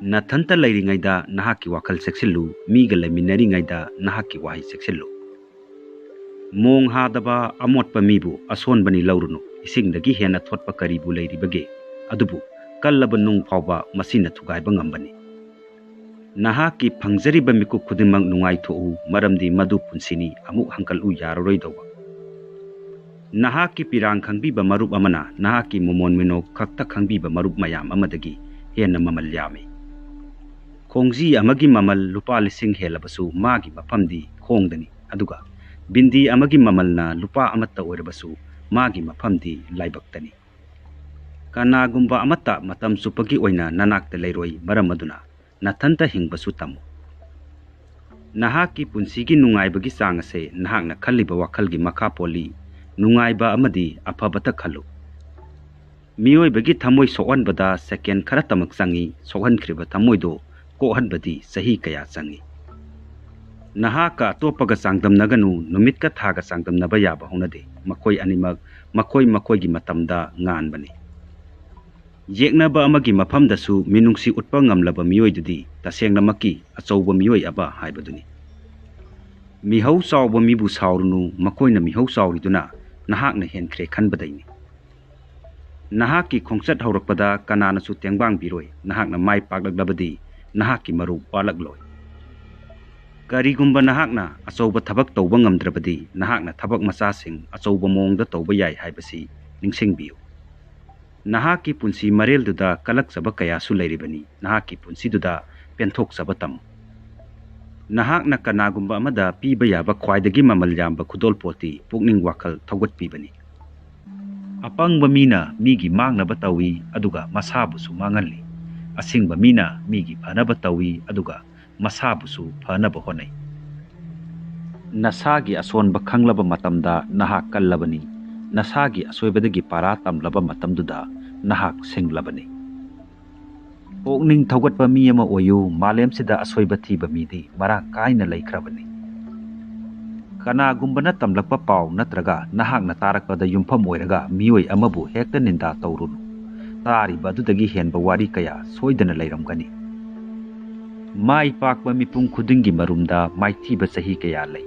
nathanta leiringaida nahaki wakal seksillu miga leminaringaida nahaki wahi seksillu mong hadaba amotpa mibu asonbani laurunu isingdagi hena thotpa karibu leiribage adubu kallaba nung phawba masina thugaiba ngambani nahaki phangjariba miku khudimang nungai tho'u maramdi madu punsini amuk hankal u yaroroi doba nahaki pirang khangbiba marup amana nahaki momon mino khakta khangbiba marup mayam amadagi hena mamal yami khongji amagi mamal lupa lising helabasu magi mapamdi khongdani aduga bindi amagi mamalna lupa amatta oirabasu magi mapamdi laibaktani kanagumba amatta matam supagi oina nanakta leiroi maramaduna nathanta hingbasu tamu nahaki punsigi nungaibagi sangase nahakna khalliba wakhalgi makha poli nungaiba amadi aphabata khalu miyoibagi thamoi sohanbada second khara tamak sangi sohankhriba thamoido kohanbadi sahi kaya sangi nahaka topaga sangdamnaganu numitka thaga sangdamnaba yaba honade makoi animak makoi gi matamda nganbani yeknaba amagi mafamdasu minungsi utpa ngamlaba miyoidudi tasengnamakki achouba miyoi aba haibaduni mihau sawba mibu sawrunu makoina mihau sawriduna nahakna henkhre khanbadaini nahaki khongchat haurakpada kananasu tengbang biroi nahakna mai paklaglabadi nahaki maru palagloi karigumba nahakna achouba thabak tawba ngamdrabadi nahakna thabak masasing achouba mongda tawba yai haibasi ningsingbiu nahaki punsi marelduda kalak saba kaya su leiribani nahaki punsi duda penthok saba tam nahakna kanagumba amada piba yaba khwaidagi mamal yamba khudol poti pukning wakhal thogot pibani apangba mina migi mangnaba tawi aduga masabu su mangalli asingba mina migi phanaba tawi aduga masabu su phanaba honai nasagi asonba khanglaba matamda nahak kallabani nasagi asoibadagi para tamlaba matamduda nahak senglabani pokning thogatpa mi ama oyu malemsida asoiba thiba midi marang kaina laikhrabani kanagumbana tamlakpa paw natraga nahakna tarakpada yumpham oiraga mioi amabu hekta ninda tawrunu tariba adudagi henba wari kaya soidana leiramgani mai pakpa mipung khudingi marumda maithiba sahi kaya lei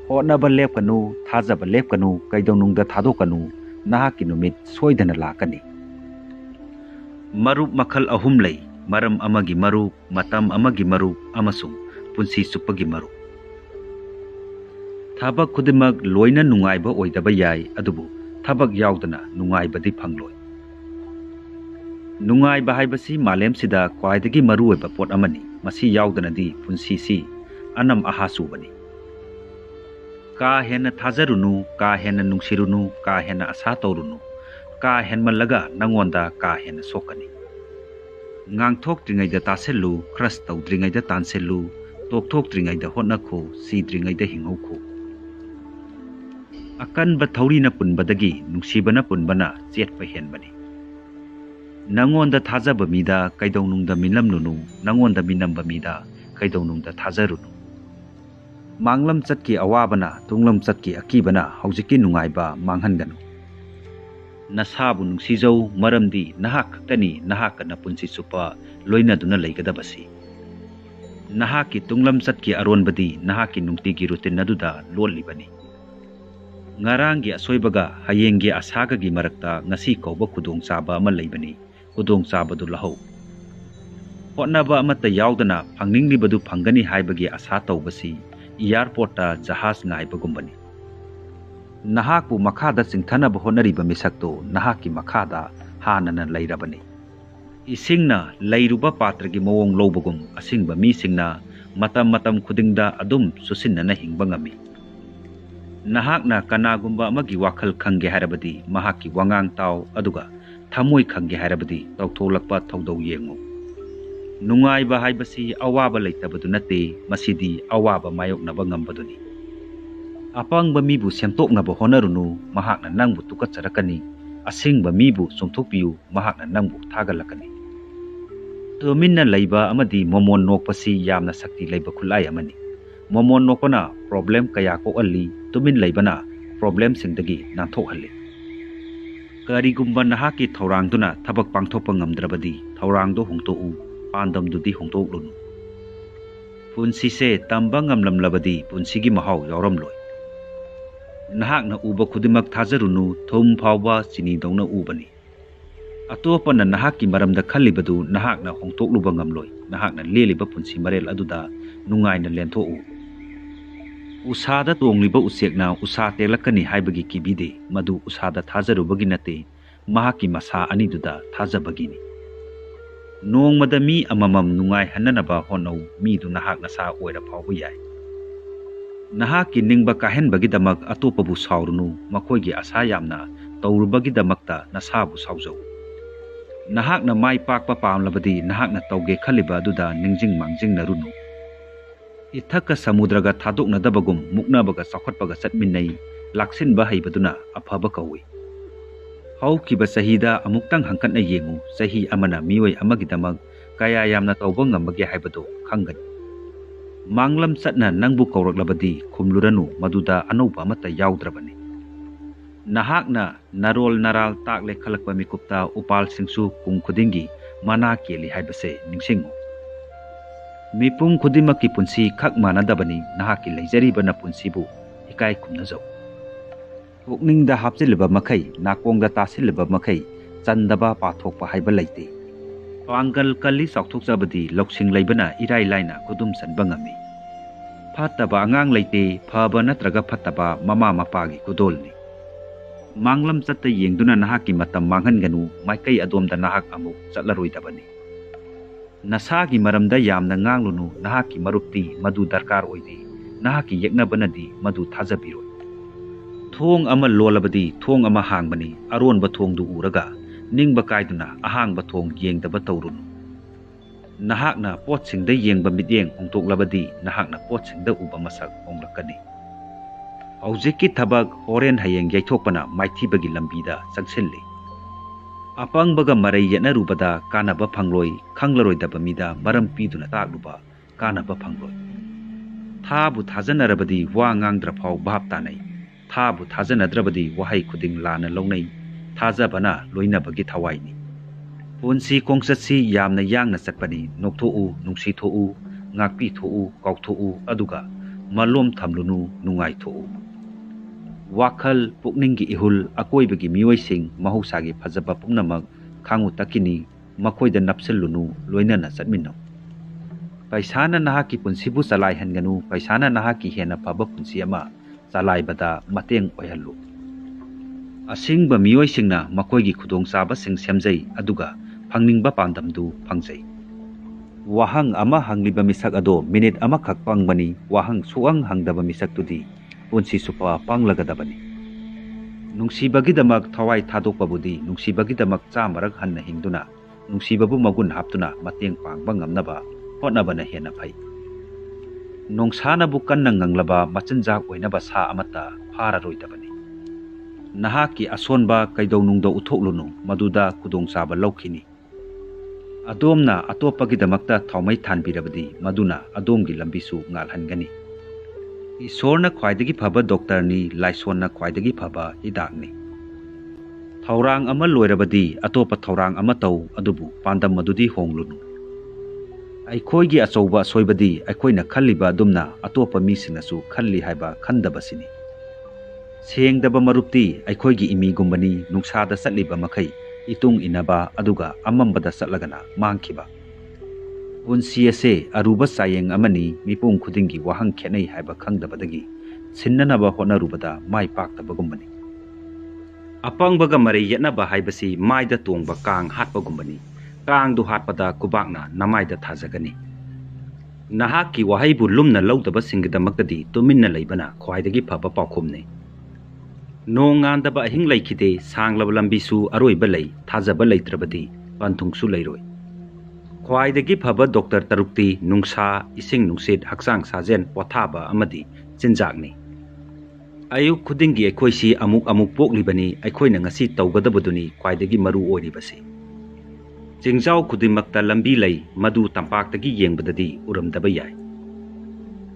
honaba lepkanu thajaba lepkanu kaidonungda thadokanu nahaki numit soidana lakani marup makhal ahum lei maram amagi marup matam amagi marup amasung punsi supagi marup thabak khudimak loina nungaiba oidaba yai adubu thabak yaudana nungaibadi phangloi nungaiba haibasi malemsida khwaidagi maruoiba pot amani masi yaudana di punsi si anam ahasubani ka hena thajarunu ka hena nungsirunu ka hena asa tawrunu ka henmalaga nangonda ka hena sokani ngangthok tringaida tasellu crush tawdringaida tansellu tokthok tringaida hotnakho sidringaida hingokho akanba thaurina punbadagi nungsibana punbana chetpa henbani nangonda thajaba mida kaidawnungda minlamnunu nangonda minamba mida kaidawnungda thajarunu manglam chatki awabana tunglam chatki akibana haujiki nungaiba manghanganu nasabu nungsijau maramdi nahak tani nahakana punsi supa loina duna leigadabasi nahaki tunglam chatki aronbadi nahaki nungtigi routine naduda lolibani ngarangi asoibaga hayengi asagagi marakta ngasi kauba khudong chaba ama leibani khudong chaba du lahau hotnaba amata yaudana phangninglibadu phangani haibagi asa tawbasi airport ta jahaz ngaibagumbani nahakpu makhada singthanaba honariba misakto nahaki makhada hanana leirabani isingna leiruba patragi mawong lobagum asingba misingna matam khudingda adum susinnana hingbangami nahakna kanagumba amagi wakhal khangge harabadi mahaki wangang taw aduga thamoi khangge harabadi tawtholakpa thawdau yengo nungaiba haibasi awaba leitabadu nate masidi awaba mayoknaba ngambaduni apangba mibu semtoknaba honarunu mahakna nangbu tukatsarakani asingba mibu somthokpiu mahakna nangbu thagalakani tuminna leiba amadi momon nokpasi yamna sakti leiba khulai amani momon nokpana problem kaya ko alli tumin leibana problem singdagi nanthok halli ꯀꯔꯤꯒꯨꯝꯕ ꯅꯍꯥꯛꯀꯤ ꯊꯧꯔꯥꯡꯗꯨꯅ ꯊꯕꯛ ꯄꯥꯡꯊꯣꯛꯄ ꯉꯝꯗ꯭ꯔꯕꯗꯤ ꯊꯧꯔꯥꯡꯗꯨ ꯍꯣꯡꯗꯣꯛꯎ, ꯄꯥꯟꯗꯝꯗꯨꯗꯤ ꯍꯣꯡꯗꯣꯛꯂꯨꯅꯨ꯫ ꯄꯨꯟꯁꯤꯁꯦ ꯇꯝꯕ ꯉꯝꯂꯝꯂꯕꯗꯤ ꯄꯨꯟꯁꯤꯒꯤ ꯃꯍꯥꯎ ꯌꯥꯎꯔꯝꯂꯣꯏ꯫ ꯅꯍꯥꯛꯅ ꯎꯕ ꯈꯨꯗꯤꯡꯃꯛ ꯊꯥꯖꯔꯨꯅꯨ, ꯊꯨꯝ ꯐꯥꯎꯕ ꯆꯤꯅꯤꯗꯧꯅ ꯎꯕꯅꯤ꯫ ꯑꯇꯣꯞꯄꯅ ꯅꯍꯥꯛꯀꯤ ꯃꯔꯝꯗ ꯈꯜꯂꯤꯕꯗꯨ ꯅꯍꯥꯛꯅ ꯍꯣꯡꯗꯣꯛꯂꯨꯕ ꯉꯝꯂꯣꯏ꯫ ꯅꯍꯥꯛꯅ ꯂꯦꯜꯂꯤꯕ ꯄꯨꯟꯁꯤ ꯃꯔꯦꯜ ꯑꯗꯨꯗ ꯅꯨꯡꯉꯥꯏꯅ ꯂꯦꯟꯊꯣꯛꯎ꯫ ꯎꯁꯥꯗ ꯇꯣꯡꯂꯤꯕ ꯎꯆꯦꯛꯅ ꯎꯁꯥ ꯇꯦꯛꯂꯛꯀꯅꯤ ꯍꯥꯏꯕꯒꯤ ꯀꯤꯕꯤꯗꯦ, ꯃꯗꯨ ꯎꯁꯥꯗ ꯊꯥꯖꯔꯨꯕꯒꯤ ꯅꯠꯇꯦ, ꯃꯍꯥꯛꯀꯤ ꯃꯁꯥ ꯑꯅꯤꯗꯨꯗ ꯊꯥꯖꯕꯒꯤꯅꯤ꯫ ꯅꯣꯡꯃꯗ ꯃꯤ ꯑꯃꯃꯝ ꯅꯨꯡꯉꯥꯏꯍꯟꯅꯅꯕ ꯍꯣꯠꯅꯧ, ꯃꯤꯗꯨ ꯅꯍꯥꯛ ꯅꯁꯥ ꯑꯣꯏꯔ ꯐꯥꯎꯕ ꯌꯥꯏ꯫ ꯅꯍꯥꯛꯀꯤ ꯅꯤꯡꯕ ꯀꯥꯏꯍꯟꯕꯒꯤꯗꯃꯛ ꯑꯇꯣꯞꯄꯕꯨ ꯁꯥꯎꯔꯨꯅꯨ, ꯃꯈꯣꯏꯒꯤ ꯑꯁꯥ ꯌꯥꯝꯅ ꯇꯧꯔꯨꯕꯒꯤꯗꯃꯛꯇ ꯅꯁꯥꯕꯨ ꯁꯥꯎꯖꯧ꯫ ꯅꯍꯥꯛꯅ ꯃꯥꯏ ꯄꯥꯛꯄ ꯄꯥꯝꯂꯕꯗꯤ ꯅꯍꯥꯛꯅ ꯇꯧꯒꯦ ꯈꯜꯂꯤꯕ ꯑꯗꯨꯗ ꯅꯤꯡꯖꯤꯡ ꯃꯥꯡꯖꯤꯡꯅꯔꯨꯅꯨ꯫ ꯏꯊꯛꯀ ꯁꯃꯨꯗ꯭ꯔꯒ ꯊꯥꯗꯣꯛꯅꯗꯕꯒꯨꯝ ꯃꯨꯛꯅꯕꯒ ꯆꯥꯎꯈꯠꯄꯒ ꯆꯠꯃꯤꯟꯅꯩ, ꯂꯥꯛꯁꯤꯟꯕ ꯍꯩꯕꯗꯨꯅ ꯑꯐꯕ ꯀꯧꯏ꯫ ꯍꯧꯈꯤꯕ ꯆꯍꯤꯗ ꯑꯃꯨꯛꯇꯪ ꯍꯪꯀꯠꯅ ꯌꯦꯡꯉꯨ, ꯆꯍꯤ ꯑꯃꯅ ꯃꯤꯑꯣꯏ ꯑꯃꯒꯤꯗꯃꯛ ꯀꯌꯥ ꯌꯥꯝꯅ ꯇꯧꯕ ꯉꯝꯕꯒꯦ ꯍꯥꯏꯕꯗꯨ ꯈꯪꯒꯅꯤ꯫ ꯃꯥꯡꯂꯝ ꯆꯠꯅ ꯅꯪꯕꯨ ꯀꯧꯔꯛꯂꯕꯗꯤ ꯈꯨꯝꯂꯨꯔꯅꯨ, ꯃꯗꯨꯗ ꯑꯅꯧꯕ ꯑꯃꯠꯇ ꯌꯥꯎꯗ꯭ꯔꯕꯅꯤ꯫ ꯅꯍꯥꯛꯅ ꯅꯔꯣꯜ ꯅꯔꯥꯜ ꯇꯥꯛꯂꯦ ꯈꯜꯂꯛꯄ ꯃꯤꯀꯨꯞꯇ ꯎꯄꯥꯜꯁꯤꯡꯁꯨ ꯄꯨꯡ ꯈꯨꯗꯤꯡꯒꯤ ꯃꯅꯥ ꯀꯦꯜꯂꯤ ꯍꯥꯏꯕꯁꯦ ꯅꯤꯡꯁꯤꯡꯉꯨ꯫ ꯃꯤꯄꯨꯝ ꯈꯨꯗꯤꯡꯃꯛꯀꯤ ꯄꯨꯟꯁꯤ ꯈꯛ ꯃꯥꯟꯅꯗꯕꯅꯤ, ꯅꯍꯥꯛꯀꯤ ꯂꯩꯖꯔꯤꯕ ꯄꯨꯟꯁꯤꯕꯨ ꯏꯀꯥꯏ ꯈꯨꯝꯅꯖꯧ꯫ ꯄꯨꯛꯅꯤꯡꯗ ꯍꯥꯞꯆꯤꯜꯂꯤꯕ ꯃꯈꯩ, ꯅꯥꯀꯣꯡꯗ ꯇꯥꯁꯤꯜꯂꯤꯕ ꯃꯈꯩ ꯆꯟꯗꯕ ꯄꯥꯊꯣꯛꯄ ꯍꯥꯏꯕ ꯂꯩꯇꯦ꯫ ꯄꯥꯡꯒꯜ ꯀꯜꯂꯤ ꯆꯥꯎꯊꯣꯛꯆꯕꯗꯤ ꯂꯧꯁꯤꯡ ꯂꯩꯕꯅ ꯏꯔꯥꯏ ꯂꯥꯏꯅ ꯈꯨꯗꯨꯝ ꯆꯟꯕ ꯉꯝꯃꯤ꯫ ꯐꯠꯇꯕ ꯑꯉꯥꯡ ꯂꯩꯇꯦ, ꯐꯕ ꯅꯠꯇ꯭ꯔꯒ ꯐꯠꯇꯕ ꯃꯃꯥ ꯃꯄꯥꯒꯤ ꯈꯨꯗꯣꯜꯅꯤ꯫ ꯃꯥꯡꯂꯝ ꯆꯠꯇ ꯌꯦꯡꯗꯨꯅ ꯅꯍꯥꯛꯀꯤ ꯃꯇꯝ ꯃꯥꯡꯍꯟꯒꯅꯨ, ꯃꯥꯏꯀꯩ ꯑꯗꯣꯝꯗ ꯅꯍꯥꯛ ꯑꯃꯨꯛ ꯆꯠꯂꯔꯣꯏꯗꯕꯅꯤ꯫ ꯅꯁꯥꯒꯤ ꯃꯔꯝꯗ ꯌꯥꯝꯅ ꯉꯥꯡꯂꯨꯅꯨ, ꯅꯍꯥꯛꯀꯤ ꯃꯔꯨꯞꯇꯤ ꯃꯗꯨ ꯗꯔꯀꯥꯔ ꯑꯣꯏꯗꯦ, ꯅꯍꯥꯛꯀꯤ ꯌꯦꯛꯅꯕꯅꯗꯤ ꯃꯗꯨ ꯊꯥꯖꯕꯤꯔꯣꯏ꯫ ꯊꯣꯡ ꯑꯃ ꯂꯣꯜꯂꯕꯗꯤ ꯊꯣꯡ ꯑꯃ ꯍꯥꯡꯕꯅꯤ, ꯑꯔꯣꯟꯕ ꯊꯣꯡꯗꯨ ꯎꯔꯒ ꯅꯤꯡꯕ ꯀꯥꯏꯗꯨꯅ ꯑꯍꯥꯡꯕ ꯊꯣꯡ ꯌꯦꯡꯗꯕ ꯇꯧꯔꯨꯅꯨ꯫ ꯅꯍꯥꯛꯅ ꯄꯣꯠꯁꯤꯡꯗ ꯌꯦꯡꯕ ꯃꯤꯠꯌꯦꯡ ꯍꯣꯡꯗꯣꯛꯂꯕꯗꯤ ꯅꯍꯥꯛꯅ ꯄꯣꯠꯁꯤꯡꯗ ꯎꯕ ꯃꯁꯛ ꯍꯣꯡꯂꯛꯀꯅꯤ꯫ ꯍꯧꯖꯤꯛꯀꯤ ꯊꯕꯛ ꯍꯣꯔꯦꯟ ꯍꯌꯦꯡ ꯌꯩꯊꯣꯛꯄꯅ ꯃꯥꯏꯊꯤꯕꯒꯤ ꯂꯝꯕꯤꯗ ꯆꯪꯁꯤꯜꯂꯤ꯫ ꯑꯄꯪꯕꯒ ꯃꯔꯩ ꯌꯦꯠꯅꯔꯨꯕꯗ ꯀꯥꯟꯅꯕ ꯐꯪꯂꯣꯏ, ꯈꯪꯂꯔꯣꯏꯗꯕ ꯃꯤꯗ ꯃꯔꯝ ꯄꯤꯗꯨꯅ ꯇꯥꯛꯂꯨꯕ ꯀꯥꯟꯅꯕ ꯐꯪꯂꯣꯏ꯫ ꯊꯥꯕꯨ ꯊꯥꯖꯅꯔꯕꯗꯤ ꯋꯥ ꯉꯥꯡꯗ꯭ꯔꯐꯥꯎ ꯚꯥꯞ ꯇꯥꯅꯩ, ꯊꯥꯕꯨ ꯊꯥꯖꯅꯗ꯭ꯔꯕꯗꯤ ꯋꯥꯍꯩ ꯈꯨꯗꯤꯡ ꯂꯥꯟꯅ ꯂꯧꯅꯩ꯫ ꯊꯥꯖꯕꯅ ꯂꯣꯏꯅꯕꯒꯤ ꯊꯋꯥꯏꯅꯤ꯫ ꯄꯨꯟꯁꯤ ꯈꯣꯡꯆꯠꯁꯤ ꯌꯥꯝꯅ ꯌꯥꯡꯅ ꯆꯠꯄꯅꯤ, ꯅꯣꯛꯊꯣꯛꯎ, ꯅꯨꯡꯁꯤꯊꯣꯛꯎ, ꯉꯥꯛꯄꯤꯊꯣꯛꯎ, ꯀꯥꯎꯊꯣꯛꯎ, ꯑꯗꯨꯒ ꯃꯂꯣꯝ ꯊꯝꯂꯨꯅꯨ, ꯅꯨꯡꯉꯥꯏꯊꯣꯛꯎ꯫ ꯋꯥꯈꯜ, ꯄꯨꯛꯅꯤꯡꯒꯤ ꯏꯍꯨꯜ, ꯑꯀꯣꯏꯕꯒꯤ ꯃꯤꯑꯣꯏꯁꯤꯡ, ꯃꯍꯧꯁꯥꯒꯤ ꯐꯖꯕ ꯄꯨꯝꯅꯃꯛ ꯈꯥꯡꯉꯨ ꯇꯛꯈꯤꯅꯤ, ꯃꯈꯣꯏꯗ ꯅꯞꯁꯤꯜꯂꯨꯅꯨ, ꯂꯣꯏꯅꯅ ꯆꯠꯃꯤꯟꯅꯧ꯫ ꯄꯩꯁꯥꯅ ꯅꯍꯥꯛꯀꯤ ꯄꯨꯟꯁꯤꯕꯨ ꯆꯂꯥꯏꯍꯟꯒꯅꯨ, ꯄꯩꯁꯥꯅ ꯅꯍꯥꯛꯀꯤ ꯍꯦꯟꯅ ꯐꯕ ꯄꯨꯟꯁꯤ ꯑꯃ ꯆꯂꯥꯏꯕꯗ ꯃꯇꯦꯡ ꯑꯣꯏꯍꯜꯂꯨ꯫ ꯑꯁꯤꯡꯕ ꯃꯤꯑꯣꯏꯁꯤꯡꯅ ꯃꯈꯣꯏꯒꯤ ꯈꯨꯗꯣꯡꯆꯥꯕꯁꯤꯡ ꯁꯦꯝꯖꯩ, ꯑꯗꯨꯒ ꯐꯪꯅꯤꯡꯕ ꯄꯥꯟꯗꯝꯗꯨ ꯐꯪꯖꯩ꯫ ꯋꯥꯍꯪ ꯑꯃ ꯍꯪꯂꯤꯕ ꯃꯤꯁꯛ ꯑꯗꯣ ꯃꯤꯅꯤꯠ ꯑꯃꯈꯛ ꯄꯪꯕꯅꯤ, ꯋꯥꯍꯪ ꯁꯨꯛꯍꯪ ꯍꯪꯗꯕ ꯃꯤꯁꯛꯇꯨꯗꯤ ꯄꯨꯟꯁꯤ ꯆꯨꯞꯄ ꯄꯪꯂꯒꯗꯕꯅꯤ꯫ ꯅꯨꯡꯁꯤꯕꯒꯤꯗꯃꯛ ꯊꯋꯥꯏ ꯊꯥꯗꯣꯛꯄꯕꯨꯗꯤ ꯅꯨꯡꯁꯤꯕꯒꯤꯗꯃꯛ 100ꯔꯛ ꯍꯟꯅ ꯍꯤꯡꯗꯨꯅ ꯅꯨꯡꯁꯤꯕꯕꯨ ꯃꯒꯨꯟ ꯍꯥꯞꯇꯨꯅ ꯃꯇꯦꯡ ꯄꯥꯡꯕ ꯉꯝꯅꯕ ꯍꯣꯠꯅꯕꯅ ꯍꯦꯟꯅ ꯐꯩ꯫ ꯅꯣꯡꯁꯥꯅꯕꯨ ꯀꯟꯅ ꯉꯪꯂꯕ ꯃꯆꯤꯟꯖꯥꯛ ꯑꯣꯏꯅꯕ ꯁꯥ ꯑꯃꯠꯇ ꯐꯥꯔꯔꯣꯏꯗꯕꯅꯤ꯫ ꯅꯍꯥꯛꯀꯤ ꯑꯁꯣꯟꯕ ꯀꯩꯗꯧꯅꯨꯡꯗ ꯎꯠꯊꯣꯛꯂꯨꯅꯨ, ꯃꯗꯨꯗ ꯈꯨꯗꯣꯡꯆꯥꯕ ꯂꯧꯈꯤꯅꯤ꯫ ꯑꯗꯣꯝꯅ ꯑꯇꯣꯞꯄꯒꯤꯗꯃꯛꯇ ꯊꯥꯎꯃꯩ ꯊꯥꯟꯕꯤꯔꯕꯗꯤ ꯃꯗꯨꯅ ꯑꯗꯣꯝꯒꯤ ꯂꯝꯕꯤꯁꯨ ꯉꯥꯜꯍꯟꯒꯅꯤ꯫ ꯏꯁꯣꯔꯅ ꯈ꯭ꯋꯥꯏꯗꯒꯤ ꯐꯕ ꯗꯣꯛꯇꯔꯅꯤ, ꯂꯥꯏꯁꯣꯟꯅ ꯈ꯭ꯋꯥꯏꯗꯒꯤ ꯐꯕ ꯍꯤꯗꯥꯛꯅꯤ꯫ ꯊꯧꯔꯥꯡ ꯑꯃ ꯂꯣꯏꯔꯕꯗꯤ ꯑꯇꯣꯞꯄ ꯊꯧꯔꯥꯡ ꯑꯃ ꯇꯧ, ꯑꯗꯨꯕꯨ ꯄꯥꯟꯗꯝ ꯑꯗꯨꯗꯤ ꯍꯣꯡꯂꯨꯅꯨ꯫ ꯑꯩꯈꯣꯏꯒꯤ ꯑꯆꯧꯕ ꯑꯁꯣꯏꯕꯗꯤ ꯑꯩꯈꯣꯏꯅ ꯈꯜꯂꯤꯕ ꯑꯗꯨꯝꯅ ꯑꯇꯣꯞꯄ ꯃꯤꯁꯤꯡꯅꯁꯨ ꯈꯜꯂꯤ ꯍꯥꯏꯕ ꯈꯟꯗꯕꯁꯤꯅꯤ꯫ ꯁꯦꯡꯗꯕ ꯃꯔꯨꯞꯇꯤ ꯑꯩꯈꯣꯏꯒꯤ ꯏꯃꯤꯒꯨꯝꯕꯅꯤ, ꯅꯨꯡꯁꯥꯗ ꯆꯠꯂꯤꯕ ꯃꯈꯩ ꯏꯇꯨꯡ ꯏꯟꯅꯕ, ꯑꯗꯨꯒ ꯑꯃꯝꯕꯗ ꯆꯠꯂꯒꯅ ꯃꯥꯡꯈꯤꯕ꯫ ꯄꯨꯟꯁꯤ ꯑꯁꯦ ꯑꯔꯨꯕ ꯆꯥꯌꯦꯡ ꯑꯃꯅꯤ, ꯃꯤꯄꯨꯝ ꯈꯨꯗꯤꯡꯒꯤ ꯋꯥꯍꯪ ꯈꯦꯠꯅꯩ ꯍꯥꯏꯕ ꯈꯪꯗꯕꯗꯒꯤ ꯁꯤꯟꯅꯅꯕ ꯍꯣꯠꯅꯔꯨꯕꯗ ꯃꯥꯏ ꯄꯥꯛꯇꯕꯒꯨꯝꯕꯅꯤ꯫ ꯑꯄꯪꯕꯒ ꯃꯔꯩ ꯌꯦꯠꯅꯕ ꯍꯥꯏꯕꯁꯤ ꯃꯥꯏꯗ ꯇꯣꯡꯕ ꯀꯥꯡ ꯍꯥꯠꯄꯒꯨꯝꯕꯅꯤ, ꯀꯥꯡꯗꯨ ꯍꯥꯠꯄꯗ ꯈꯨꯕꯥꯛꯅ ꯅꯃꯥꯏꯗ ꯊꯥꯖꯒꯅꯤ꯫ ꯅꯍꯥꯛꯀꯤ ꯋꯥꯍꯩꯕꯨ ꯂꯨꯝꯅ ꯂꯧꯗꯕꯁꯤꯡꯒꯤꯗꯃꯛꯇꯗꯤ ꯇꯨꯃꯤꯟꯅ ꯂꯩꯕꯅ ꯈ꯭ꯋꯥꯏꯗꯒꯤ ꯐꯕ ꯄꯥꯎꯈꯨꯝꯅꯤ꯫ ꯅꯣꯡ ꯉꯥꯟꯗꯕ ꯑꯍꯤꯡ ꯂꯩꯈꯤꯗꯦ, ꯁꯥꯡꯂꯕ ꯂꯝꯕꯤꯁꯨ ꯑꯔꯣꯏꯕ ꯂꯩ, ꯊꯥꯖꯕ ꯂꯩꯇ꯭ꯔꯕꯗꯤ ꯄꯟꯊꯨꯡꯁꯨ ꯂꯩꯔꯣꯏ꯫ ꯈ꯭ꯋꯥꯏꯗꯒꯤ ꯐꯕ ꯗꯣꯛꯇꯔ ꯇꯔꯨꯛꯇꯤ ꯅꯨꯡꯁꯥ, ꯏꯁꯤꯡ ꯅꯨꯡꯁꯤꯠ, ꯍꯛꯆꯥꯡ ꯁꯥꯖꯦꯜ, ꯄꯣꯊꯥꯕ ꯑꯃꯗꯤ ꯆꯤꯟꯖꯥꯛꯅꯤ꯫ ꯑꯌꯨꯛ ꯈꯨꯗꯤꯡꯒꯤ ꯑꯩꯈꯣꯏꯁꯤ ꯑꯃꯨꯛ ꯑꯃꯨꯛ ꯄꯣꯛꯂꯤꯕꯅꯤ, ꯑꯩꯈꯣꯏꯅ ꯉꯁꯤ ꯇꯧꯒꯗꯕꯗꯨꯅꯤ ꯈ꯭ꯋꯥꯏꯗꯒꯤ ꯃꯔꯨ ꯑꯣꯏꯔꯤꯕꯁꯤ꯫ ꯆꯤꯡꯖꯥꯎ ꯈꯨꯗꯤꯡꯃꯛꯇ ꯂꯝꯕꯤ ꯂꯩ, ꯃꯗꯨ ꯇꯝꯄꯥꯛꯇꯒꯤ ꯌꯦꯡꯕꯗꯗꯤ ꯎꯔꯝꯗꯕ ꯌꯥꯏ꯫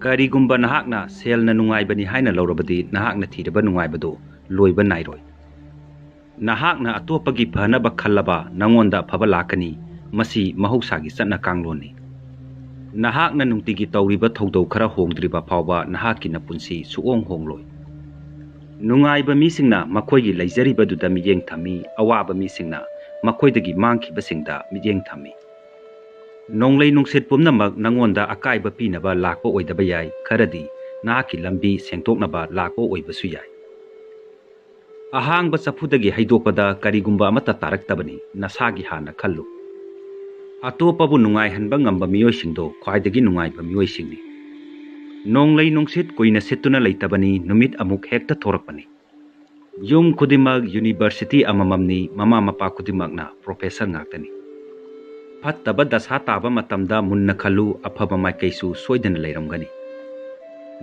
ꯀꯔꯤꯒꯨꯝꯕ ꯅꯍꯥꯛꯅ ꯁꯦꯜꯅ ꯅꯨꯡꯉꯥꯏꯕꯅꯤ ꯍꯥꯏꯅ ꯂꯧꯔꯕꯗꯤ ꯅꯍꯥꯛꯅ ꯊꯤꯔꯤꯕ ꯅꯨꯡꯉꯥꯏꯕꯗꯨ ꯂꯣꯏꯕ ꯅꯥꯏꯔꯣꯏ꯫ ꯅꯍꯥꯛꯅ ꯑꯇꯣꯞꯄꯒꯤ ꯐꯅꯕ ꯈꯜꯂꯕ ꯅꯉꯣꯟꯗ ꯑꯐꯕ ꯂꯥꯛꯀꯅꯤ ꯃꯁꯤ ꯃꯍꯧꯁꯥꯒꯤ ꯆꯠꯅ ꯀꯥꯡꯂꯣꯟꯅꯤ ꯅꯍꯥꯛꯅ ꯅꯨꯡꯇꯤꯒꯤ ꯇꯧꯔꯤꯕ ꯊꯧꯗꯧ ꯈꯔ ꯍꯣꯡꯗ꯭ꯔꯤꯕ ꯐꯥꯎꯕ ꯅꯍꯥꯛꯀꯤ ꯅꯄꯨꯟꯁꯤ ꯁꯨꯛꯑꯣꯡ ꯍꯣꯡꯂꯣꯏ ꯅꯨꯡꯉꯥꯏꯕ ꯃꯤꯁꯤꯡꯅ ꯃꯈꯣꯏꯒꯤ ꯂꯩꯖꯔꯤꯕꯗꯨꯗ ꯃꯤꯠꯌꯦꯡ ꯊꯝꯃꯤ ꯑꯋꯥꯕ ꯃꯤꯁꯤꯡꯅ ꯃꯈꯣꯏꯗꯒꯤ ꯃꯥꯡꯈꯤꯕꯁꯤꯡꯗ ꯃꯤꯠꯌꯦꯡ ꯊꯝꯃꯤ ꯅꯣꯡꯂꯩ ꯅꯨꯡꯁꯤꯠ ꯄꯨꯝꯅꯃꯛ ꯅꯉꯣꯟꯗ ꯑꯀꯥꯏꯕ ꯄꯤꯅꯕ ꯂꯥꯛꯄ ꯑꯣꯏꯗꯕ ꯌꯥꯏ ꯈꯔꯗꯤ ꯅꯍꯥꯛꯀꯤ ꯂꯝꯕꯤ ꯁꯦꯡꯗꯣꯛꯅꯕ ꯂꯥꯛꯄ ꯑꯣꯏꯕꯁꯨ ꯌꯥꯏ ꯑꯍꯥꯡꯕ ꯆꯐꯨꯗꯒꯤ ꯍꯩꯗꯣꯛꯄꯗ ꯀꯔꯤꯒꯨꯝꯕ ꯑꯃꯠꯇ ꯇꯥꯔꯛꯇꯕꯅꯤ ꯅꯁꯥꯒꯤ ꯍꯥꯟꯅ ꯈꯜꯂꯨ ꯑꯇꯣꯞꯄꯕꯨ ꯅꯨꯡꯉꯥꯏꯍꯟꯕ ꯉꯝꯕ ꯃꯤꯑꯣꯏꯁꯤꯡꯗꯣ ꯈ꯭ꯋꯥꯏꯗꯒꯤ ꯅꯨꯡꯉꯥꯏꯕ ꯃꯤꯑꯣꯏꯁꯤꯡꯅꯤ ꯅꯣꯡꯂꯩ ꯅꯨꯡꯁꯤꯠ ꯀꯨꯏꯅ ꯁꯤꯠꯇꯨꯅ ꯂꯩꯇꯕꯅꯤ ꯅꯨꯃꯤꯠ ꯑꯃꯨꯛ ꯍꯦꯛꯇ ꯊꯣꯔꯛꯄꯅꯤ ꯌꯨꯝ ꯈꯨꯗꯤꯡꯃꯛ ꯌꯨꯅꯤꯚꯔꯁꯤꯇꯤ ꯑꯃꯃꯝꯅꯤ ꯃꯃꯥ ꯃꯄꯥ ꯈꯨꯗꯤꯡꯃꯛꯅ ꯄ꯭ꯔꯣꯐꯦꯁꯔ ꯉꯥꯛꯇꯅꯤ ꯐꯠꯇꯕ ꯗꯁꯥ ꯇꯥꯕ ꯃꯇꯝꯗ ꯃꯨꯟꯅ ꯈꯜꯂꯨ ꯑꯐꯕ ꯃꯥꯏꯀꯩꯁꯨ ꯁꯣꯏꯗꯅ ꯂꯩꯔꯝꯒꯅꯤ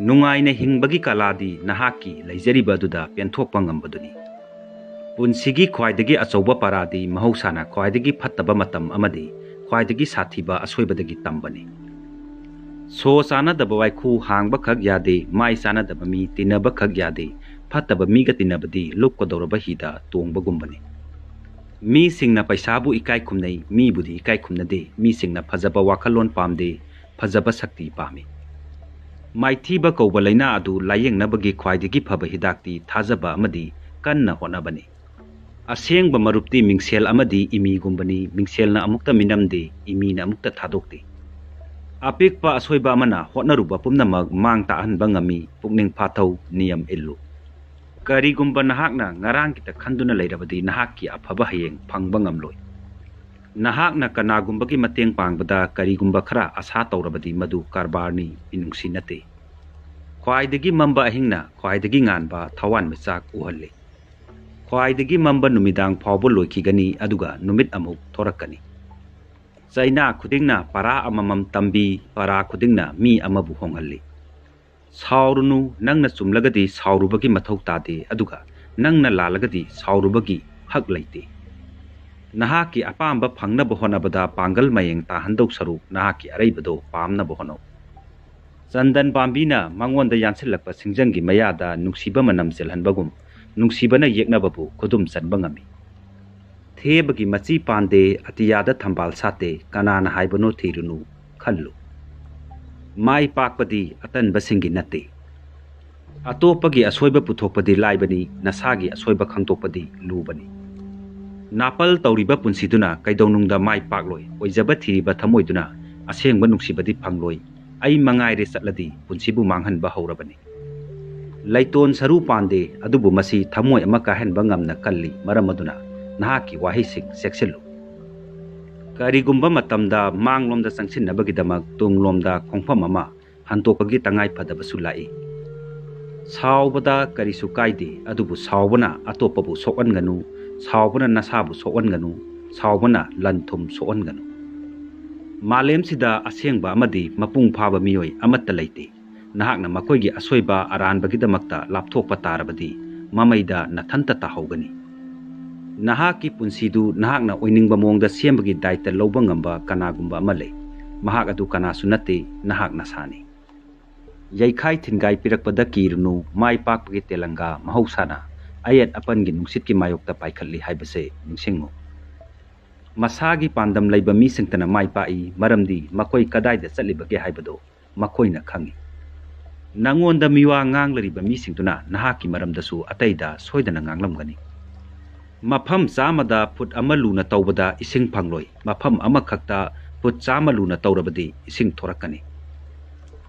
ꯅꯨꯡꯉꯥꯏꯅ ꯍꯤꯡꯕꯒꯤ ꯀꯂꯥꯗꯤ ꯅꯍꯥꯛꯀꯤ ꯂꯩꯖꯔꯤꯕ ꯑꯗꯨꯗ ꯄꯦꯟꯊꯣꯛꯄ ꯉꯝꯕꯗꯨꯅꯤ ꯄꯨꯟꯁꯤꯒꯤ ꯈ꯭ꯋꯥꯏꯗꯒꯤ ꯑꯆꯧꯕ ꯄꯥꯔꯥꯗꯤ ꯃꯍꯧꯁꯥꯅ ꯈ꯭ꯋꯥꯏꯗꯒꯤ ꯐꯠꯇꯕ ꯃꯇꯝ ꯑꯃꯗꯤ ꯈ꯭ꯋꯥꯏꯗꯒꯤ ꯁꯥꯊꯤꯕ ꯑꯁꯣꯏꯕꯗꯒꯤ ꯇꯝꯕꯅꯤ ꯁꯣ ꯆꯥꯅꯗꯕ ꯋꯥꯏꯈꯨ ꯍꯥꯡꯕ ꯈꯛ ꯌꯥꯗꯦ ꯃꯥꯏ ꯆꯥꯅꯗꯕ ꯃꯤ ꯇꯤꯟꯅꯕ ꯈꯛ ꯌꯥꯗꯦ ꯐꯠꯇꯕ ꯃꯤꯒ ꯇꯤꯟꯅꯕꯗꯤ ꯂꯨꯞꯀꯗꯧꯔꯕ ꯍꯤꯗ ꯇꯣꯡꯕꯒꯨꯝꯕꯅꯤ ꯃꯤꯁꯤꯡꯅ ꯄꯩꯁꯥꯕꯨ ꯏꯀꯥꯏ ꯈꯨꯝꯅꯩ ꯃꯤꯕꯨꯗꯤ ꯏꯀꯥꯏ ꯈꯨꯝꯅꯗꯦ ꯃꯤꯁꯤꯡꯅ ꯐꯖꯕ ꯋꯥꯈꯜꯂꯣꯟ ꯄꯥꯝꯗꯦ ꯐꯖꯕ ꯁꯛꯇꯤ ꯄꯥꯝꯃꯤ ꯃꯥꯏꯊꯤꯕ ꯀꯧꯕ ꯂꯩꯅꯥ ꯑꯗꯨ ꯂꯥꯌꯦꯡꯅꯕꯒꯤ ꯈ꯭ꯋꯥꯏꯗꯒꯤ ꯐꯕ ꯍꯤꯗꯥꯛꯇꯤ ꯊꯥꯖꯕ ꯑꯃꯗꯤ ꯀꯟꯅ ꯍꯣꯠꯅꯕꯅꯤ ꯑꯁꯦꯡꯕ ꯃꯔꯨꯞꯇꯤ ꯃꯤꯡꯁꯦꯜ ꯑꯃꯗꯤ ꯏꯃꯤꯒꯨꯝꯕꯅꯤ ꯃꯤꯡꯁꯦꯜꯅ ꯑꯃꯨꯛꯇ ꯃꯤꯅꯝꯗꯦ ꯏꯃꯤꯅ ꯑꯃꯨꯛꯇ ꯊꯥꯗꯣꯛꯇꯦ ꯑꯄꯤꯛꯄ ꯑꯁꯣꯏꯕ ꯑꯃꯅ ꯍꯣꯠꯅꯔꯨꯕ ꯄꯨꯝꯅꯃꯛ ꯃꯥꯡ ꯇꯥꯛꯍꯟꯕ ꯉꯝꯃꯤ ꯄꯨꯛꯅꯤꯡ ꯐꯥꯊꯧ ꯅꯤꯌꯝ ꯏꯜꯂꯨ ꯀꯔꯤꯒꯨꯝꯕ ꯅꯍꯥꯛꯅ ꯉꯔꯥꯡꯒꯤꯇ ꯈꯟꯗꯨꯅ ꯂꯩꯔꯕꯗꯤ ꯅꯍꯥꯛꯀꯤ ꯑꯐꯕ ꯍꯌꯦꯡ ꯐꯪꯕ ꯉꯝꯂꯣꯏ ꯅꯍꯥꯛꯅ ꯀꯅꯥꯒꯨꯝꯕꯒꯤ ꯃꯇꯦꯡ ꯄꯥꯡꯕꯗ ꯀꯔꯤꯒꯨꯝꯕ ꯈꯔ ꯑꯁꯥ ꯇꯧꯔꯕꯗꯤ ꯃꯗꯨ ꯀꯔꯕꯥꯔꯅꯤ ꯃꯤꯅꯨꯡꯁꯤ ꯅꯠꯇꯦ ꯈ꯭ꯋꯥꯏꯗꯒꯤ ꯃꯝꯕ ꯑꯍꯤꯡꯅ ꯈ꯭ꯋꯥꯏꯗꯒꯤ ꯉꯥꯟꯕ ꯊꯋꯥꯟꯃꯤꯆꯥꯛ ꯎꯍꯜꯂꯤ ꯈ꯭ꯋꯥꯏꯗꯒꯤ ꯃꯝꯕ ꯅꯨꯃꯤꯗꯥꯡ ꯐꯥꯎꯕ ꯂꯣꯏꯈꯤꯒꯅꯤ ꯑꯗꯨꯒ ꯅꯨꯃꯤꯠ ꯑꯃꯨꯛ ꯊꯣꯔꯛꯀꯅꯤ ꯆꯩꯅꯥ ꯈꯨꯗꯤꯡꯅ ꯄꯔꯥ ꯑꯃꯃꯝ ꯇꯝꯕꯤ ꯄꯔꯥ ꯈꯨꯗꯤꯡꯅ ꯃꯤ ꯑꯃꯕꯨ ꯍꯣꯡꯍꯜꯂꯤ ꯁꯥꯎꯔꯨꯅꯨ ꯅꯪꯅ ꯆꯨꯝꯂꯒꯗꯤ ꯁꯥꯎꯔꯨꯕꯒꯤ ꯃꯊꯧ ꯇꯥꯗꯦ ꯑꯗꯨꯒ ꯅꯪꯅ ꯂꯥꯜꯂꯒꯗꯤ ꯁꯥꯎꯔꯨꯕꯒꯤ ꯍꯛ ꯂꯩꯇꯦ ꯅꯍꯥꯛꯀꯤ ꯑꯄꯥꯝꯕ ꯐꯪꯅꯕ ꯍꯣꯠꯅꯕꯗ ꯄꯥꯡꯒꯜ ꯃꯌꯦꯡ ꯇꯥꯍꯟꯗꯧ ꯁꯔꯨꯛ ꯅꯍꯥꯛꯀꯤ ꯑꯔꯩꯕꯗꯣ ꯄꯥꯝꯅꯕ ꯍꯣꯠꯅꯧ ꯆꯟꯗꯟ ꯄꯥꯝꯕꯤꯅ ꯃꯉꯣꯟꯗ ꯌꯥꯟꯁꯤꯜꯂꯛꯄ ꯁꯤꯡꯖꯪꯒꯤ ꯃꯌꯥꯗ ꯅꯨꯡꯁꯤꯕ ꯃꯅꯝ ꯆꯦꯜꯍꯟꯕꯒꯨꯝ ꯅꯨꯡꯁꯤꯕꯅ ꯌꯦꯛꯅꯕꯕꯨ ꯈꯨꯗꯨꯝ ꯆꯟꯕ ꯉꯝꯃꯤ ꯊꯦꯕꯒꯤ ꯃꯆꯤ ꯄꯥꯟꯗꯦ ꯑꯇꯤꯌꯥꯗ ꯊꯝꯕꯥꯜ ꯁꯥꯠꯇꯦ ꯀꯅꯥꯅ ꯍꯥꯏꯕꯅꯣ ꯊꯤꯔꯨꯅꯨ ꯈꯜꯂꯨ ꯃꯥꯏ ꯄꯥꯛꯄꯗꯤ ꯑꯇꯟꯕꯁꯤꯡꯒꯤ ꯅꯠꯇꯦ ꯑꯇꯣꯞꯄꯒꯤ ꯑꯁꯣꯏꯕ ꯄꯨꯊꯣꯛꯄꯗꯤ ꯂꯥꯏꯕꯅꯤ ꯅꯁꯥꯒꯤ ꯑꯁꯣꯏꯕ ꯈꯪꯗꯣꯛꯄꯗꯤ ꯂꯨꯕꯅꯤ ꯅꯥꯄꯜ ꯇꯧꯔꯤꯕ ꯄꯨꯟꯁꯤꯗꯨꯅ ꯀꯩꯗꯧꯅꯨꯡꯗ ꯃꯥꯏ ꯄꯥꯛꯂꯣꯏ ꯑꯣꯏꯖꯕ ꯊꯤꯔꯤꯕ ꯊꯃꯣꯏꯗꯨꯅ ꯑꯁꯦꯡꯕ ꯅꯨꯡꯁꯤꯕꯗꯤ ꯐꯪꯂꯣꯏ ꯑꯩ ꯃꯉꯥꯏꯔꯦ ꯆꯠꯂꯗꯤ ꯄꯨꯟꯁꯤꯕꯨ ꯃꯥꯡꯍꯟꯕ ꯍꯧꯔꯕꯅꯤ ꯂꯩꯇꯣꯟ ꯁꯔꯨ ꯄꯥꯟꯗꯦ ꯑꯗꯨꯕꯨ ꯃꯁꯤ ꯊꯃꯣꯏ ꯑꯃ ꯀꯥꯏꯍꯟꯕ ꯉꯝꯅ ꯀꯜꯂꯤ ꯃꯔꯝ ꯑꯗꯨꯅ ꯅꯍꯥꯛꯀꯤ ꯋꯥꯍꯩꯁꯤꯡ ꯆꯦꯛꯁꯤꯜꯂꯨ ꯀꯔꯤꯒꯨꯝꯕ ꯃꯇꯝꯗ ꯃꯥꯡꯂꯣꯝꯗ ꯆꯪꯁꯤꯟꯅꯕꯒꯤꯗꯃꯛ ꯇꯨꯡꯂꯣꯝꯗ ꯈꯣꯡꯐꯝ ꯑꯃ ꯍꯟꯇꯣꯛꯄꯒꯤ ꯇꯉꯥꯏ ꯐꯗꯕꯁꯨ ꯂꯥꯛꯏ ꯁꯥꯎꯕꯗ ꯀꯔꯤꯁꯨ ꯀꯥꯏꯗꯦ ꯑꯗꯨꯕꯨ ꯁꯥꯎꯕꯅ ꯑꯇꯣꯞꯄꯕꯨ ꯁꯣꯛꯍꯟꯒꯅꯨ ꯁꯥꯎꯕꯅ ꯅꯁꯥꯕꯨ ꯁꯣꯛꯍꯟꯒꯅꯨ ꯁꯥꯎꯕꯅ ꯂꯟ ꯊꯨꯝ ꯁꯣꯛꯍꯟꯒꯅꯨ ꯃꯥꯂꯦꯝꯁꯤꯗ ꯑꯁꯦꯡꯕ ꯑꯃꯗꯤ ꯃꯄꯨꯡ ꯐꯥꯕ ꯃꯤꯑꯣꯏ ꯑꯃꯠꯇ ꯂꯩꯇꯦ ꯅꯍꯥꯛꯅ ꯃꯈꯣꯏꯒꯤ ꯑꯁꯣꯏꯕ ꯑꯔꯥꯟꯕꯒꯤꯗꯃꯛꯇ ꯂꯥꯞꯊꯣꯛꯄ ꯇꯥꯔꯕꯗꯤ ꯃꯃꯩꯗ ꯅꯊꯟꯇ ꯇꯥꯍꯧꯒꯅꯤ ꯅꯍꯥꯛꯀꯤ ꯄꯨꯟꯁꯤꯗꯨ ꯅꯍꯥꯛꯅ ꯑꯣꯏꯅꯤꯡꯕ ꯃꯑꯣꯡꯗ ꯁꯦꯝꯕꯒꯤ ꯗꯥꯏꯇ ꯂꯧꯕ ꯉꯝꯕ ꯀꯅꯥꯒꯨꯝꯕ ꯑꯃ ꯂꯩ ꯃꯍꯥꯛ ꯑꯗꯨ ꯀꯅꯥꯁꯨ ꯅꯠꯇꯦ ꯅꯍꯥꯛ ꯅꯁꯥꯅꯤ ꯌꯩꯈꯥꯏ ꯊꯤꯟꯒꯥꯏ ꯄꯤꯔꯛꯄꯗ ꯀꯤꯔꯨꯅꯨ ꯃꯥꯏ ꯄꯥꯛꯄꯒꯤ ꯇꯦꯂꯪꯒꯥ ꯃꯍꯧꯁꯥꯅ ꯑꯌꯦꯠ ꯑꯄꯟꯒꯤ ꯅꯨꯡꯁꯤꯠꯀꯤ ꯃꯥꯌꯣꯛꯇ ꯄꯥꯏꯈꯠꯂꯤ ꯍꯥꯏꯕꯁꯦ ꯅꯤꯡꯁꯤꯡꯉꯨ ꯃꯁꯥꯒꯤ ꯄꯥꯟꯗꯝ ꯂꯩꯕ ꯃꯤꯁꯤꯡꯇꯅ ꯃꯥꯏ ꯄꯥꯛꯏ ꯃꯔꯝꯗꯤ ꯃꯈꯣꯏ ꯀꯗꯥꯏꯗ ꯆꯠꯂꯤꯕꯒꯦ ꯍꯥꯏꯕꯗꯣ ꯃꯈꯣꯏꯅ ꯈꯪꯏ ꯅꯉꯣꯟꯗ ꯃꯤꯋꯥ ꯉꯥꯡꯂꯤꯕ ꯃꯤꯁꯤꯡꯗꯨꯅ ꯅꯍꯥꯛꯀꯤ ꯃꯔꯝꯗꯁꯨ ꯑꯇꯩꯗ ꯁꯣꯏꯗꯅ ꯉꯥꯡꯂꯝꯒꯅꯤ ꯃꯐꯝ ꯆꯥꯃꯗ ꯐꯨꯠ ꯑꯃ ꯂꯨꯅ ꯇꯧꯕꯗ ꯏꯁꯤꯡ ꯐꯪꯂꯣꯏ ꯃꯐꯝ ꯑꯃꯈꯛꯇ ꯐꯨꯠ ꯆꯥꯝꯃ ꯂꯨꯅ ꯇꯧꯔꯕꯗꯤ ꯏꯁꯤꯡ ꯊꯣꯔꯛꯀꯅꯤ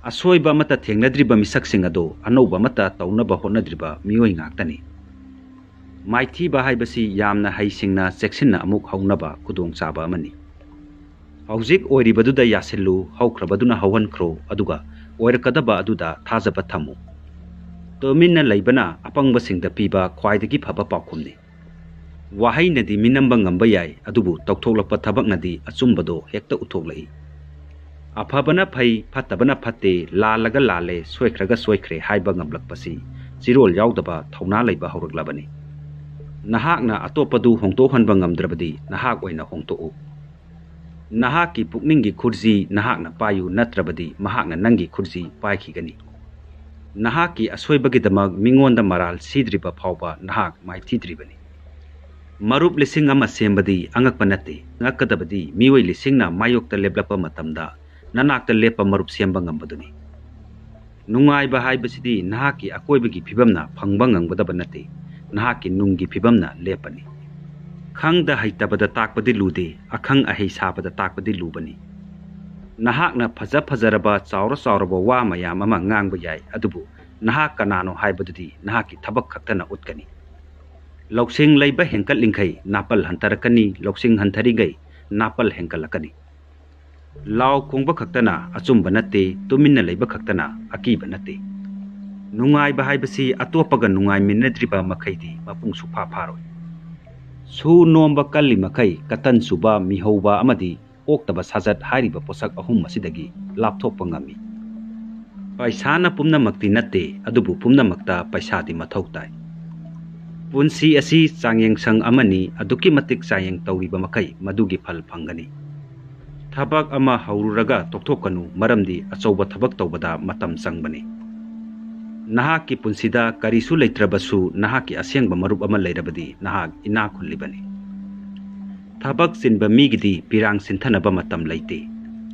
ꯑꯁꯣꯏꯕ ꯑꯃꯠꯇ ꯊꯦꯡꯅꯗ꯭ꯔꯤꯕ ꯃꯤꯁꯛꯁꯤꯡ ꯑꯗꯣ ꯑꯅꯧꯕ ꯑꯃꯠꯇ ꯇꯧꯅꯕ ꯍꯣꯠꯅꯗ꯭ꯔꯤꯕ ꯃꯤꯑꯣꯏ ꯉꯥꯛꯇꯅꯤ ꯃꯥꯏꯊꯤꯕ ꯍꯥꯏꯕꯁꯤ ꯌꯥꯝꯅ ꯍꯩꯁꯤꯡꯅ ꯆꯦꯛꯁꯤꯟꯅ ꯑꯃꯨꯛ ꯍꯧꯅꯕ ꯈꯨꯗꯣꯡꯆꯥꯕ ꯑꯃꯅꯤ ꯍꯧꯖꯤꯛ ꯑꯣꯏꯔꯤꯕꯗꯨꯗ ꯌꯥꯁꯤꯜꯂꯨ ꯍꯧꯈ꯭ꯔꯕꯗꯨꯅ ꯍꯧꯍꯟꯈ꯭ꯔꯣ ꯑꯗꯨꯒ ꯑꯣꯏꯔꯛꯀꯗꯕ ꯑꯗꯨꯗ ꯊꯥꯖꯕ ꯊꯝꯃꯨ ꯇꯨꯃꯤꯟꯅ ꯂꯩꯕꯅ ꯑꯄꯪꯕꯁꯤꯡꯗ ꯄꯤꯕ ꯈ꯭ꯋꯥꯏꯗꯒꯤ ꯐꯕ ꯄꯥꯎꯈꯨꯝꯅꯤ ꯋꯥꯍꯩꯅꯗꯤ ꯃꯤꯅꯝꯕ ꯉꯝꯕ ꯌꯥꯏ ꯑꯗꯨꯕꯨ ꯇꯧꯊꯣꯛꯂꯛꯄ ꯊꯕꯛꯅꯗꯤ ꯑꯆꯨꯝꯕꯗꯣ ꯍꯦꯛꯇ ꯎꯠꯊꯣꯛꯂꯛꯏ ꯑꯐꯕꯅ ꯐꯩ ꯐꯠꯇꯕꯅ ꯐꯠꯇꯦ ꯂꯥꯜꯂꯒ ꯂꯥꯜꯂꯦ ꯁꯣꯏꯈ꯭ꯔꯒ ꯁꯣꯏꯈ꯭ꯔꯦ ꯍꯥꯏꯕ ꯉꯝꯂꯛꯄꯁꯤ ꯆꯤꯔꯣꯜ ꯌꯥꯎꯗꯕ ꯊꯧꯅꯥ ꯂꯩꯕ ꯍꯧꯔꯛꯂꯕꯅꯤ ꯅꯍꯥꯛꯅ ꯑꯇꯣꯞꯄꯗꯨ ꯍꯣꯡꯗꯣꯛꯍꯟꯕ ꯉꯝꯗ꯭ꯔꯕꯗꯤ ꯅꯍꯥꯛ ꯑꯣꯏꯅ ꯍꯣꯡꯗꯣꯛꯎ ꯅꯍꯥꯛꯀꯤ ꯄꯨꯛꯅꯤꯡꯒꯤ ꯈꯨꯔꯖꯤ ꯅꯍꯥꯛꯅ ꯄꯥꯏꯌꯨ ꯅꯠꯇ꯭ꯔꯕꯗꯤ ꯃꯍꯥꯛꯅ ꯅꯪꯒꯤ ꯈꯨꯔꯖꯤ ꯄꯥꯏꯈꯤꯒꯅꯤ ꯅꯍꯥꯛꯀꯤ ꯑꯁꯣꯏꯕꯒꯤꯗꯃꯛ ꯃꯤꯉꯣꯟꯗ ꯃꯔꯥꯜ ꯁꯤꯗ꯭ꯔꯤꯕ ꯐꯥꯎꯕ ꯅꯍꯥꯛ ꯃꯥꯏꯊꯤꯗ꯭ꯔꯤꯕꯅꯤ Marup lising ama sembadi angak panate, ngakadabadi miwai lising na mayok ta leplapa matamda, nanakta lepa marup semba ngambaduni. Nungai bahai basidi nahaki akoi bagi pibamna pangbangang badabanate, nahaki nungi pibamna lepani. Khang da haitabada takpadi lude, akhang ahei sabada takpadi lubani. Nahak na faza fazaraba sauraba wa mayam ama ngang bayai, adubu, nahak kanano haibadudi, nahaki tabak kaktana utkani. Loksing laiba hengkat lingkai, napal hantarakani, loksing hantarigai, napal hengkalakani. Lau kongba kaktana, acum banate, tuminna laiba kaktana, aki banate. Nungai bahai basi atuapaga nungai minadriba makaidi, mapung supa paroi. Su nomba kali makai, katan suba mihauba amadi, oktaba sajat hariba posak ahum masidagi, laptop pangami. Paisana pumna makti nate, adubu pumna makta paisadi mathautai. Punsi asi changyang sang amani aduki matik changyang tawriba makai madugi phal phangani. Thabak ama haururaga tokthokanu maramdi achauba thabak tawbada matam changbani. Nahaki punsida karisu leitrabasu nahaki asyangba marup ama leirabadi nahak ina khullibani. Thabak sinba migidi pirang sinthanaba matam leite.